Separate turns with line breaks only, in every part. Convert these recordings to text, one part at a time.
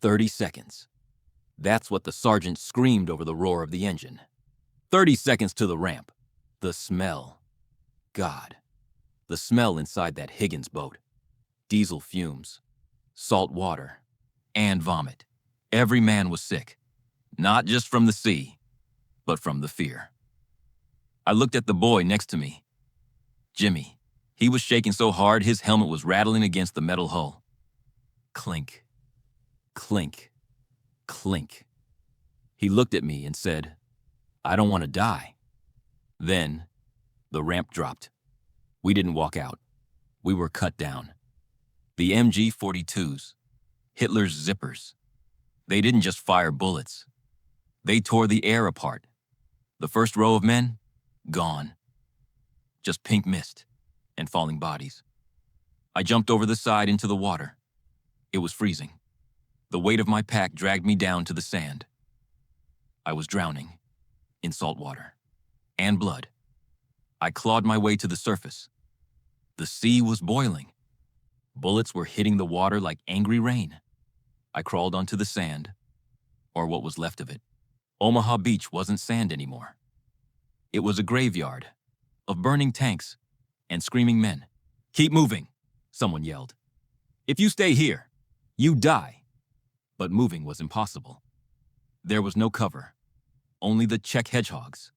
30 seconds. That's what the sergeant screamed over the roar of the engine. 30 seconds to the ramp. The smell. God. The smell inside that Higgins boat. Diesel fumes, salt water, and vomit. Every man was sick, not just from the sea, but from the fear. I looked at the boy next to me, Jimmy. He was shaking so hard his helmet was rattling against the metal hull. Clink, clink, clink. He looked at me and said, "I don't want to die." Then, the ramp dropped. We didn't walk out. We were cut down. The MG-42s, Hitler's zippers. They didn't just fire bullets. They tore the air apart. The first row of men, gone. Just pink mist and falling bodies. I jumped over the side into the water. It was freezing. The weight of my pack dragged me down to the sand. I was drowning in salt water and blood. I clawed my way to the surface. The sea was boiling. Bullets were hitting the water like angry rain. I crawled onto the sand, or what was left of it. Omaha Beach wasn't sand anymore. It was a graveyard of burning tanks and screaming men. "Keep moving," someone yelled. "If you stay here, you die." But moving was impossible. There was no cover, only the Czech hedgehogs,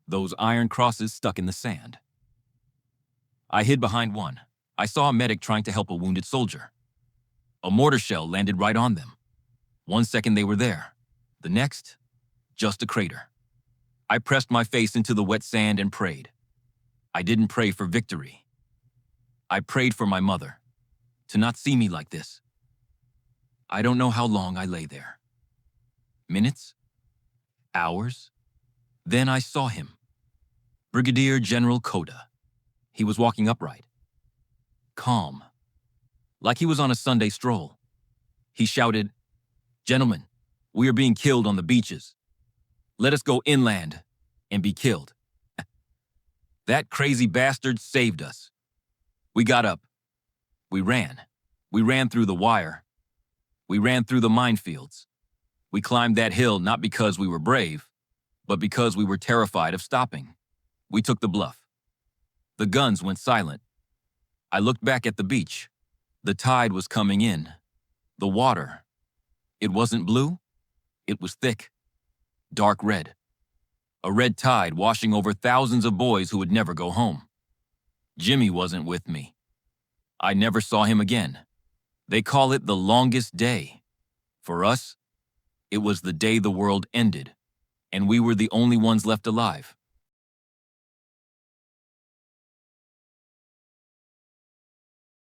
those iron crosses stuck in the sand. I hid behind one. I saw a medic trying to help a wounded soldier. A mortar shell landed right on them. 1 second they were there. The next, just a crater. I pressed my face into the wet sand and prayed. I didn't pray for victory. I prayed for my mother, to not see me like this. I don't know how long I lay there. Minutes? Hours? Then I saw him. Brigadier General Cota. He was walking upright. Calm. Like he was on a Sunday stroll. He shouted, "Gentlemen, we are being killed on the beaches. Let us go inland and be killed." That crazy bastard saved us. We got up. We ran. We ran through the wire. We ran through the minefields. We climbed that hill not because we were brave, but because we were terrified of stopping. We took the bluff. The guns went silent. I looked back at the beach. The tide was coming in. The water. It wasn't blue. It was thick. Dark red. A red tide washing over thousands of boys who would never go home. Jimmy wasn't with me. I never saw him again. They call it the longest day. For us, it was the day the world ended, and we were the only ones left alive.